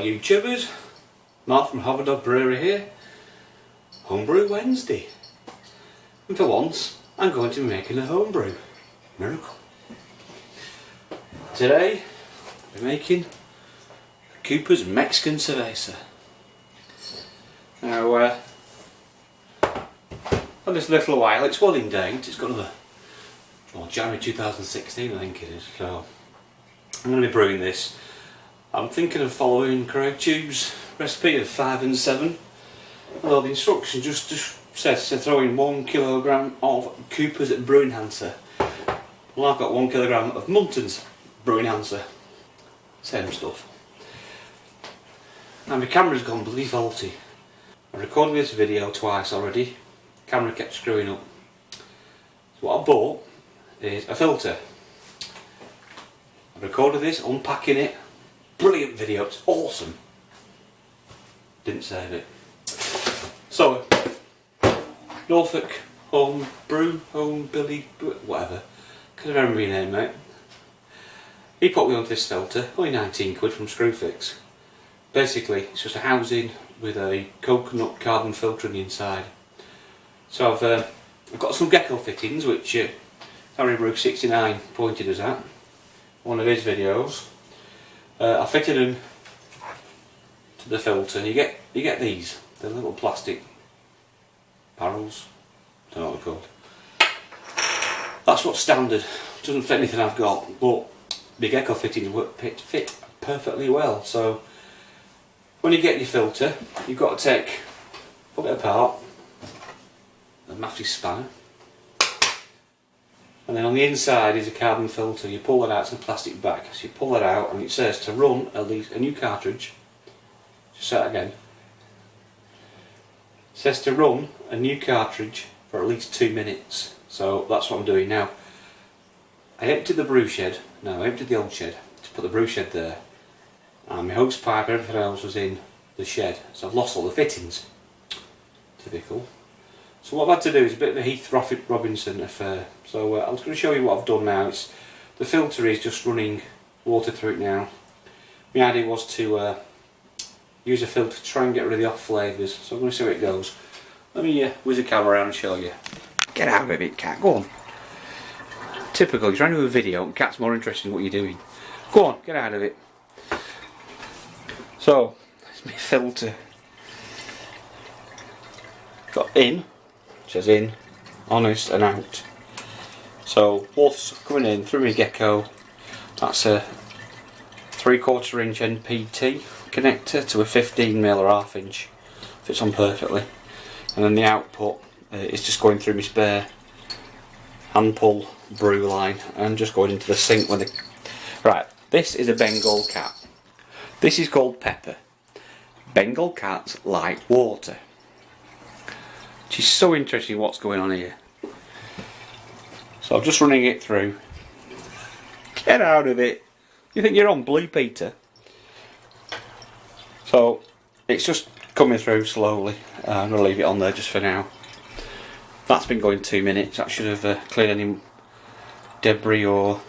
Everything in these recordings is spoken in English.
YouTubers, Mark from Dog Brewery here. Homebrew Wednesday. And for once, I'm going to be making a homebrew. Miracle. Today, we're making Cooper's Mexican Cerveza. Now, for this little while, it's well in date. It's got another, January 2016 I think it is. So, I'm going to be brewing this. I'm thinking of following Craig Tube's recipe of 5 and 7. Although the instruction just says to throw in 1 kilogram of Cooper's Brew Enhancer. Well, I've got 1 kilogram of Munton's Brew Enhancer. Same stuff. Now my camera's gone bloody faulty. I recorded this video twice already. Camera kept screwing up. So what I bought is a filter. I recorded this, unpacking it. Brilliant video, it's awesome. Didn't save it. So, Norfolk Home Brew, Home Billy, whatever. Can't remember your name, mate. He put me onto this filter, only 19 quid from Screwfix. Basically, it's just a housing with a coconut carbon filter on the inside. So I've got some gecko fittings, which Harry Brook 69 pointed us at, one of his videos. I fitted them to the filter, and you get these, the little plastic barrels. Don't know what they're called. That's what's standard. Doesn't fit anything I've got, but the gecko fittings fit perfectly well. So when you get your filter, you've got to put it apart, a massive spanner. And then on the inside is a carbon filter. You pull it out, it's a plastic bag. So you pull it out and it says to run at least a new cartridge. Just say that again. It says to run a new cartridge for at least 2 minutes. So that's what I'm doing now. I emptied the brew shed. No, I emptied the old shed to put the brew shed there. And my hose pipe and everything else was in the shed. So I've lost all the fittings. Typical. So what I've had to do is a bit of a Heath Robinson affair. So I'm just going to show you what I've done now. The filter is just running water through it now. My idea was to use a filter to try and get rid of the off flavours. So I'm going to see how it goes. Let me whiz the camera around and show you. Get out of it, cat. Go on. Typical, you're trying to do a video and cat's more interested in what you're doing. Go on, get out of it. So, it's my filter. Got in. Says in, honest and out. So water's coming in through my gecko. That's a 3/4 inch NPT connector to a 15mm or 1/2 inch. Fits on perfectly. And then the output is just going through my spare hand pull brew line and just going into the sink with the. Right, this is a Bengal cat. This is called Pepper. Bengal cats like water. It's so interesting what's going on here. So I'm just running it through. Get out of it. You think you're on Blue Peter? So it's just coming through slowly. I'm going to leave it on there just for now. That's been going 2 minutes. That should have cleared any debris or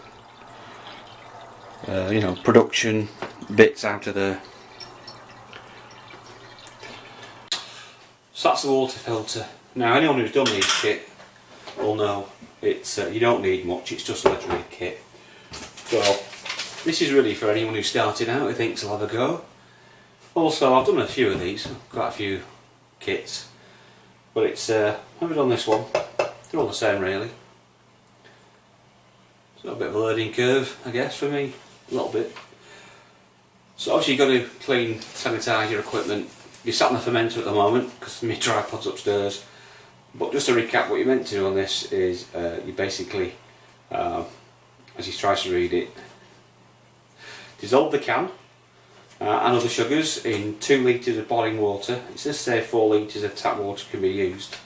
production bits out of there. So that's the water filter. Now anyone who's done this shit will know it's you don't need much, it's just literally a kit. So this is really for anyone who's starting out who thinks they'll have a go. Also I've done a few of these, quite a few kits, but it's I've never done this one. They're all the same really. So a bit of a learning curve I guess for me, a little bit. So obviously you've got to clean, sanitise your equipment. You're sat on the fermenter at the moment because my tripod's upstairs. But just to recap, what you're meant to do on this is you basically, as he tries to read it, dissolve the can and other sugars in 2 litres of boiling water. It says say 4 litres of tap water can be used.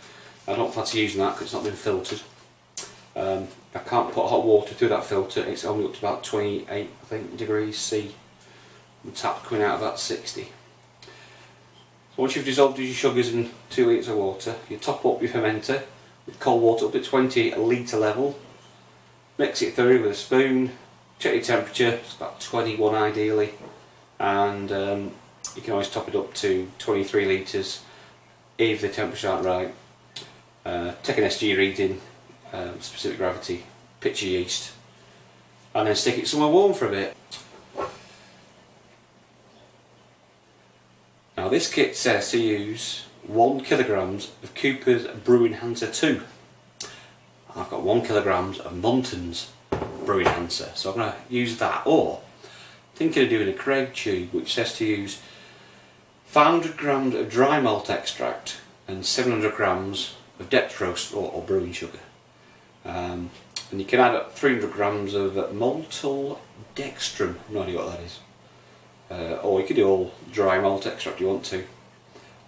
I don't fancy using that because it's not been filtered. I can't put hot water through that filter. It's only up to about 28, I think, degrees C. The tap coming out about 60. So once you've dissolved your sugars in 2 litres of water, you top up your fermenter with cold water up to 20 litre level. Mix it through with a spoon. Check your temperature. It's about 21 ideally. And you can always top it up to 23 litres if the temperatures aren't right. Take an SG reading, specific gravity, pitch your yeast, and then stick it somewhere warm for a bit. Now this kit says to use 1 kilogram of Cooper's Brew Enhancer 2. I've got 1 kilogram of Monton's Brew Enhancer, so I'm going to use that, or thinking of doing a Craig tube which says to use 500 grams of dry malt extract and 700 grams of dextrose or brewing sugar. And you can add up 300 grams of maltyl dextrin, no idea what that is. Or you could do all dry malt extract if you want to.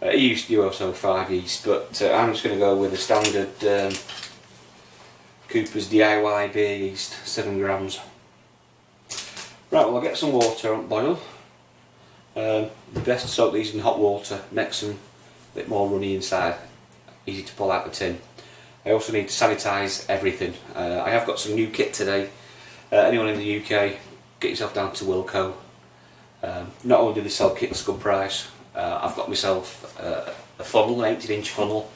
I used USO 5 yeast, but I'm just going to go with the standard Cooper's DIY beer yeast, 7 grams. Right, well I'll get some water on boil. The best to soak these in hot water, makes them a bit more runny inside, easy to pull out the tin. I also need to sanitise everything. I have got some new kit today. Anyone in the UK, get yourself down to Wilko. Not only do they sell kits at a good price, I've got myself a funnel, an 18-inch funnel.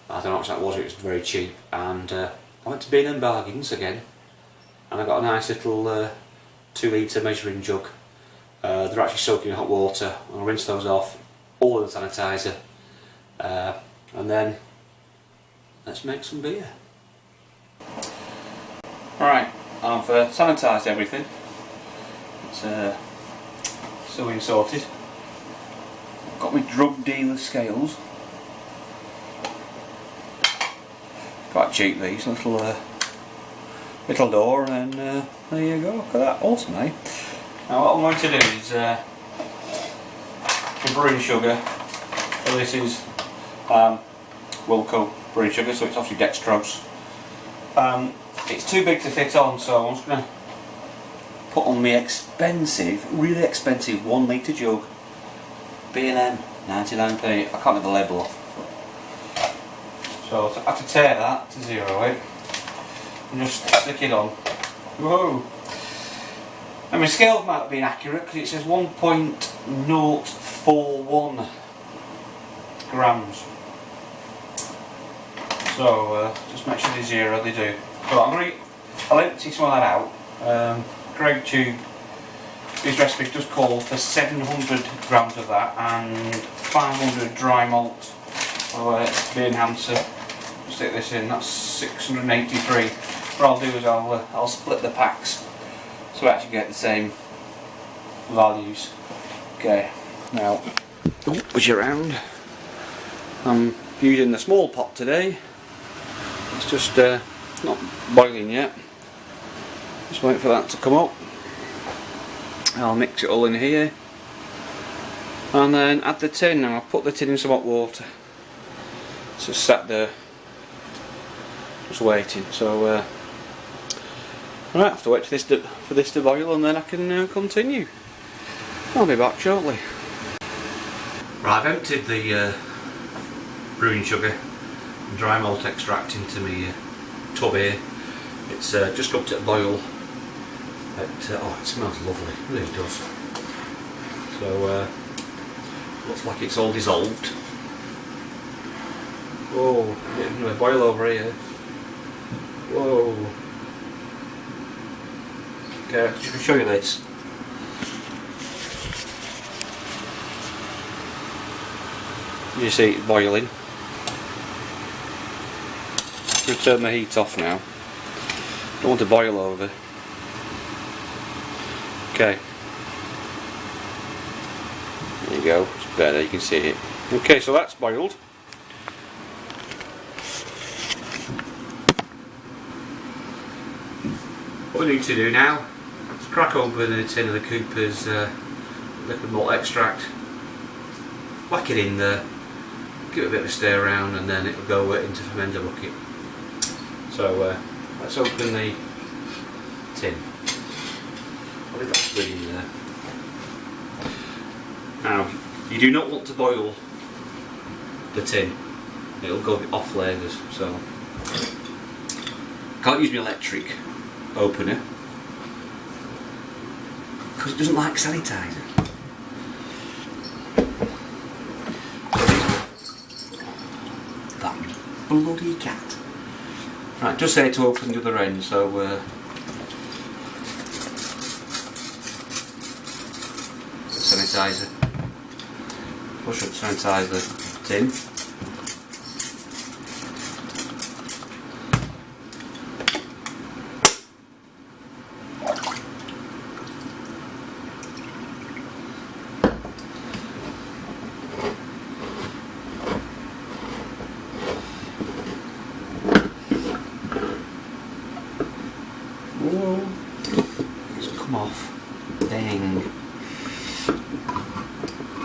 I don't know how much that was, it was very cheap. And I went to B&M Bargains again, and I got a nice little 2 litre measuring jug. They're actually soaking in hot water. I'll rinse those off, all in the sanitizer, and then let's make some beer. Right, I've sanitised everything. It's sewing sorted. I've got my drug dealer scales. Quite cheap these, little door, and there you go. Look at that, awesome, eh? Now what I'm going to do is the brewing sugar. So this is Wilco brewing sugar, so it's obviously dextrose. It's too big to fit on, so I'm just going to put on my expensive, really expensive 1 litre jug. B&M, 99p. I can't get the label off. So I have to tear that to 0 and just stick it on. Whoa! And my scales might have been accurate because it says 1.041 grams. So just make sure they're 0, they do. So I'll empty some of that out. Craig tube, his recipe does call for 700 grams of that and 500 dry malt. So beer enhancer. Stick this in. That's 683. What I'll do is I'll split the packs so I actually get the same values. Okay. Now, push it around. I'm using the small pot today. It's just not boiling yet. Just wait for that to come up. I'll mix it all in here and then add the tin. Now I'll put the tin in some hot water. It's just sat there, just waiting. So right, I have to wait for this to boil and then I can continue. I'll be back shortly. Right, I've emptied the brewing sugar and dry malt extract into my tub here. It's just up to a boil. Oh, it smells lovely, it really does. So looks like it's all dissolved. Oh, getting a boil over here. Whoa. Okay, I can show you this. You see it boiling. I'm going to turn the heat off now. Don't want to boil over. Okay. There you go, it's better, you can see it. Okay, so that's boiled. What we need to do now is crack open a tin of the Cooper's liquid malt extract, whack it in there, give it a bit of a stir around, and then it'll go into fermenter bucket. So let's open the tin. I think that's really in there. Now, you do not want to boil the tin, it'll go off flavours, so can't use my electric opener because it doesn't like sanitizer. bloody cat. Right, just say to open the other end, so sanitizer. Push up sanitizer tin. Whoa, it's come off. Dang.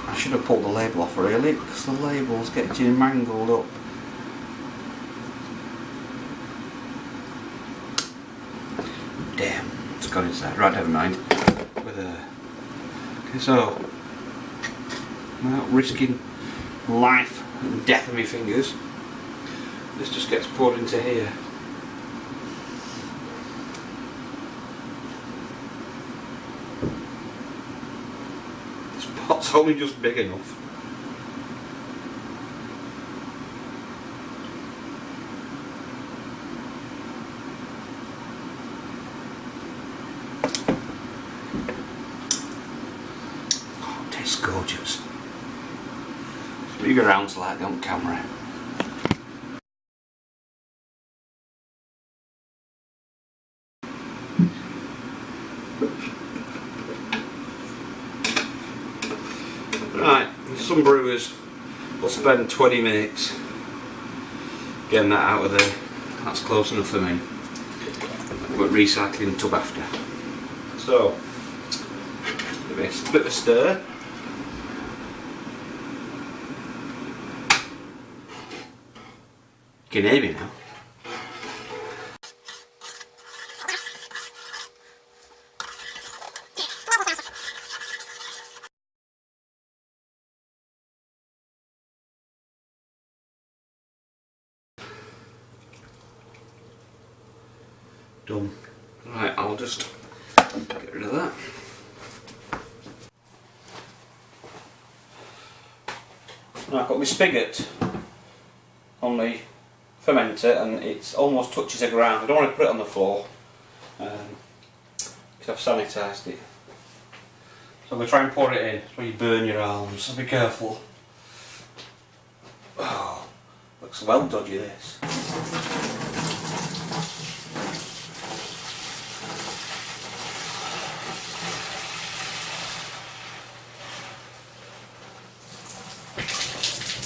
I should have pulled the label off really, because the label's getting mangled up. Damn, it's gone inside. Right, never mind. Okay, so without risking life and death of my fingers, this just gets poured into here. This pot's only just big enough. Oh, it tastes gorgeous. Move around slightly on camera. Right, some brewers will spend 20 minutes getting that out of there. That's close enough for me. But recycling tub after. So, give it a bit of a stir. You can hear me now. Done. Right, I'll just get rid of that. Now I've got my spigot on the fermenter and it almost touches the ground. I don't want to put it on the floor because I've sanitised it. So I'm going to try and pour it in. It's where you burn your arms, so be careful. Oh, looks well dodgy this.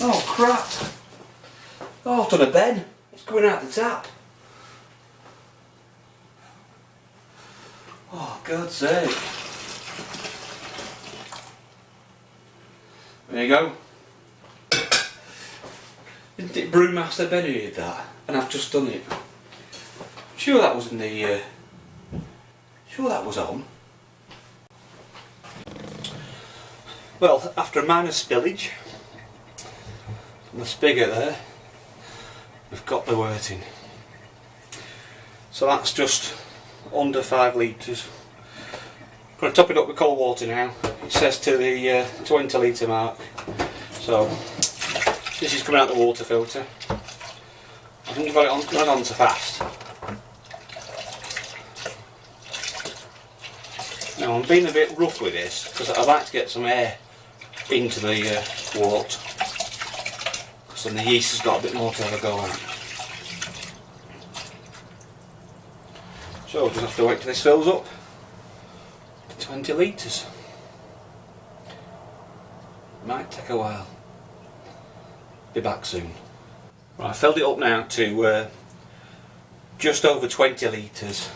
Oh crap! Oh, I've done a bend. It's coming out the tap. Oh, God's sake. There you go. Didn't it Brewmaster Ben who did that? And I've just done it. Sure that was in the... sure that was on. Well, after a minor spillage from the spigot there, we've got the wort in. So that's just under 5 litres. I'm going to top it up with cold water now. It says to the 20 litre mark. So this is coming out the water filter. I think you've got it on too fast. Now I'm being a bit rough with this because I like to get some air into the wort, because then the yeast has got a bit more to have a go at. So we'll just have to wait till this fills up to 20 litres. Might take a while. Be back soon. Right, I filled it up now to just over 20 litres,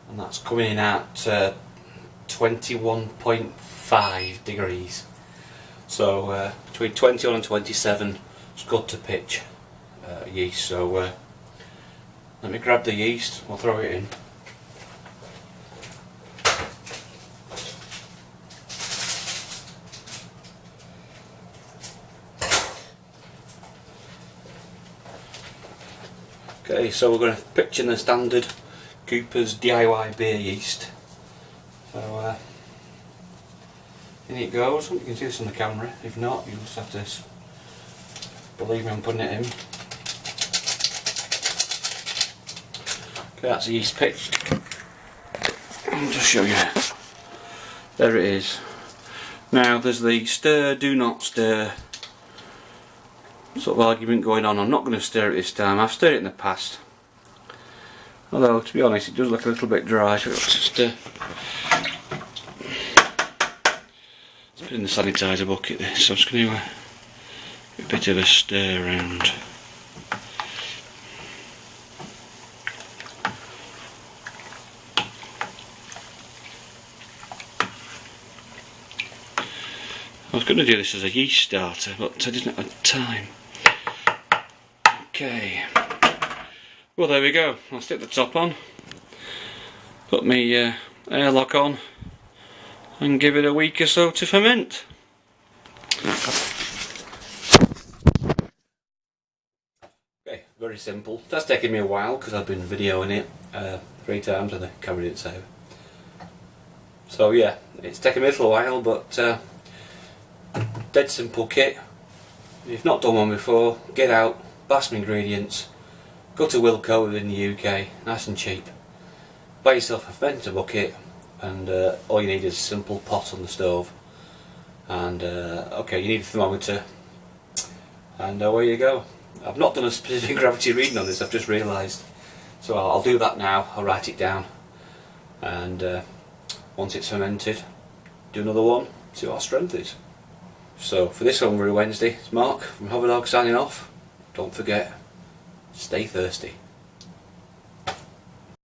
and that's coming in at 21.5 degrees. So between 21 and 27 it's good to pitch yeast. So let me grab the yeast, we'll throw it in. Okay, so we're going to pitch in the standard Cooper's DIY beer yeast. So in it goes. You can see this on the camera. If not, you'll just have to believe me, I'm putting it in. Okay, that's the yeast pitched. I'll just show you. There it is. Now there's the stir, do not stir sort of argument going on. I'm not going to stir it this time. I've stirred it in the past. Although, to be honest, it does look a little bit dry, so let's just let's put in the sanitizer bucket this. So I'm just going to give a bit of a stir around. I was going to do this as a yeast starter, but I didn't have time. Okay. Well, there we go. I'll stick the top on, put my airlock on, and give it a week or so to ferment. Okay, very simple. That's taken me a while because I've been videoing it 3 times and I carried it safe. So yeah, it's taken me a little while, but dead simple kit. If you've not done one before, get out, buy some ingredients. Go to Wilko in the UK, nice and cheap. Buy yourself a fermenter bucket, and all you need is a simple pot on the stove. And okay, you need a thermometer, and away you go. I've not done a specific gravity reading on this, I've just realised. So I'll do that now, I'll write it down. And once it's fermented, do another one, see what our strength is. So for this Hungry Wednesday, it's Mark from Hoverdog signing off. Don't forget, stay thirsty.